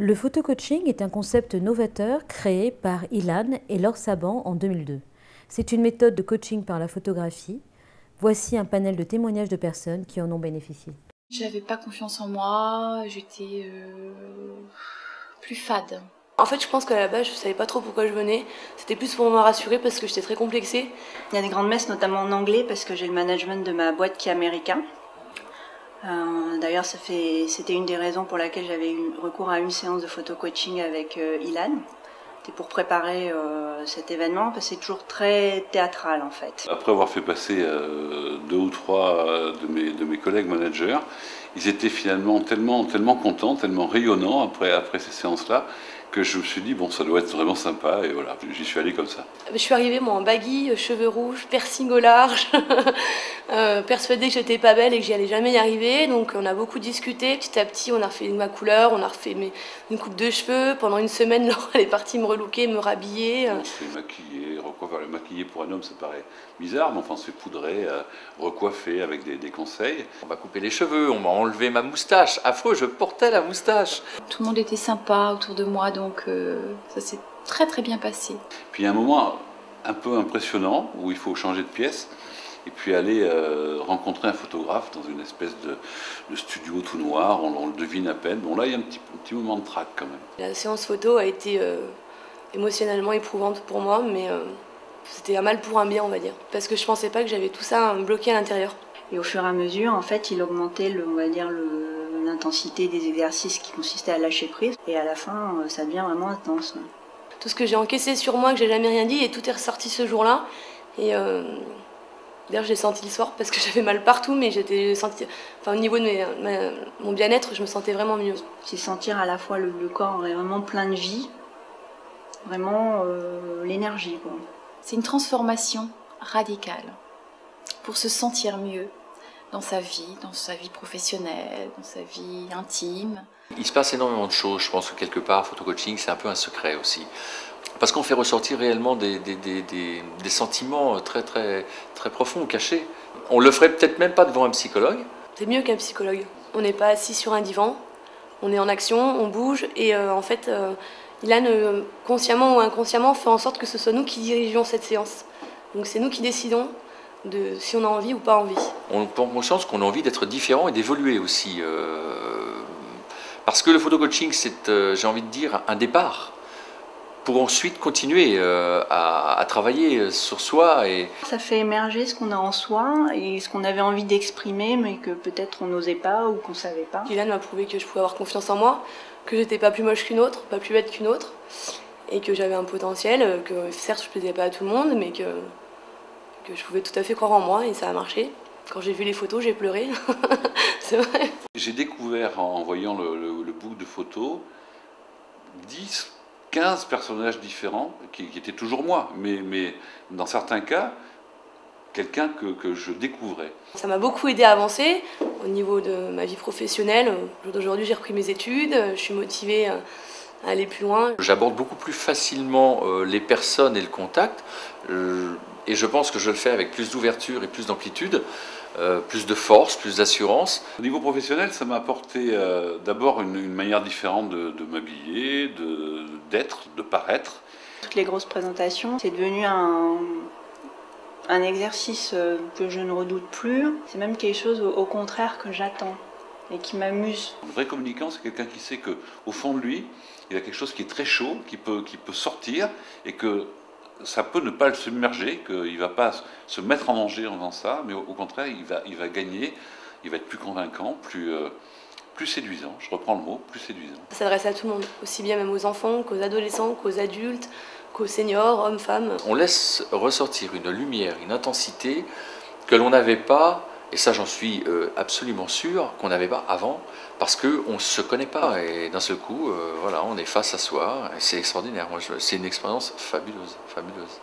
Le photo-coaching est un concept novateur créé par Ilan et Laure Saban en 2002. C'est une méthode de coaching par la photographie. Voici un panel de témoignages de personnes qui en ont bénéficié. J'avais pas confiance en moi, j'étais plus fade. En fait, je pense qu'à la base, je savais pas trop pourquoi je venais. C'était plus pour me rassurer parce que j'étais très complexée. Il y a des grandes messes, notamment en anglais, parce que j'ai le management de ma boîte qui est américain. D'ailleurs, c'était une des raisons pour laquelle j'avais eu recours à une séance de photo-coaching avec Ilan. C'était pour préparer cet événement, parce que c'est toujours très théâtral en fait. Après avoir fait passer 2 ou 3 de mes collègues managers, ils étaient finalement tellement contents, tellement rayonnants après ces séances-là, que je me suis dit, bon, ça doit être vraiment sympa, et voilà, j'y suis allé comme ça. Je suis arrivée, moi, en baggy, cheveux rouges, piercing au large, persuadée que j'étais pas belle et que j'y allais jamais y arriver. Donc on a beaucoup discuté, petit à petit, on a refait ma couleur, on a refait une coupe de cheveux. Pendant une semaine, Laure, elle est partie me relooker, me rhabiller. On s'est maquillé, recoiffé. Maquillé pour un homme, ça paraît bizarre, mais enfin, on s'est poudré, recoiffé avec des conseils. On m'a coupé les cheveux, on m'a enlevé ma moustache. Affreux, je portais la moustache. Tout le monde était sympa autour de moi, donc ça s'est très très bien passé. Puis il y a un moment un peu impressionnant où il faut changer de pièce et puis aller rencontrer un photographe dans une espèce de studio tout noir, on le devine à peine. Bon là il y a un petit moment de trac quand même. La séance photo a été émotionnellement éprouvante pour moi, mais c'était un mal pour un bien, on va dire. Parce que je pensais pas que j'avais tout ça bloqué à l'intérieur. Et au fur et à mesure, en fait, il augmentait l'intensité des exercices qui consistaient à lâcher prise. Et à la fin, ça devient vraiment intense. Tout ce que j'ai encaissé sur moi, que j'ai jamais rien dit, et tout est ressorti ce jour-là. Et d'ailleurs, j'ai senti le soir parce que j'avais mal partout, mais au niveau de mon bien-être, je me sentais vraiment mieux. C'est sentir à la fois le corps vraiment plein de vie, vraiment l'énergie, quoi. C'est une transformation radicale pour se sentir mieux dans sa vie professionnelle, dans sa vie intime. Il se passe énormément de choses, je pense que quelque part, photo-coaching, c'est un peu un secret aussi. Parce qu'on fait ressortir réellement des sentiments très, très, très profonds, cachés. On le ferait peut-être même pas devant un psychologue. C'est mieux qu'un psychologue. On n'est pas assis sur un divan, on est en action, on bouge, et en fait, Ilan, consciemment ou inconsciemment, fait en sorte que ce soit nous qui dirigeons cette séance. Donc c'est nous qui décidons de si on a envie ou pas envie. On prend conscience qu'on a envie d'être différent et d'évoluer aussi. Parce que le photo-coaching, c'est, j'ai envie de dire, un départ pour ensuite continuer à travailler sur soi. Ça fait émerger ce qu'on a en soi et ce qu'on avait envie d'exprimer, mais que peut-être on n'osait pas ou qu'on ne savait pas. Ilan m'a prouvé que je pouvais avoir confiance en moi, que j'étais pas plus moche qu'une autre, pas plus bête qu'une autre, et que j'avais un potentiel, que certes je plaisais pas à tout le monde, mais que je pouvais tout à fait croire en moi, et ça a marché. Quand j'ai vu les photos, j'ai pleuré, c'est vrai. J'ai découvert en voyant le book de photos 10, 15 personnages différents qui étaient toujours moi, mais dans certains cas, quelqu'un que je découvrais. Ça m'a beaucoup aidé à avancer au niveau de ma vie professionnelle. Aujourd'hui, j'ai repris mes études, je suis motivée à aller plus loin. J'aborde beaucoup plus facilement les personnes et le contact, et je pense que je le fais avec plus d'ouverture et plus d'amplitude, plus de force, plus d'assurance. Au niveau professionnel, ça m'a apporté d'abord une manière différente de m'habiller, d'être, de paraître. Toutes les grosses présentations, c'est devenu un exercice que je ne redoute plus. C'est même quelque chose au contraire que j'attends et qui m'amuse. Un vrai communicant, c'est quelqu'un qui sait qu'au fond de lui, il y a quelque chose qui est très chaud, qui peut sortir, et que ça peut ne pas le submerger, qu'il ne va pas se mettre en danger en faisant ça, mais au contraire, il va gagner, il va être plus convaincant, plus séduisant, je reprends le mot, plus séduisant. Ça s'adresse à tout le monde, aussi bien même aux enfants qu'aux adolescents, qu'aux adultes, qu'aux seniors, hommes, femmes. On laisse ressortir une lumière, une intensité que l'on n'avait pas, et ça j'en suis absolument sûr, qu'on n'avait pas avant, parce qu'on ne se connaît pas, et d'un seul coup, voilà, on est face à soi, et c'est extraordinaire. C'est une expérience fabuleuse, fabuleuse.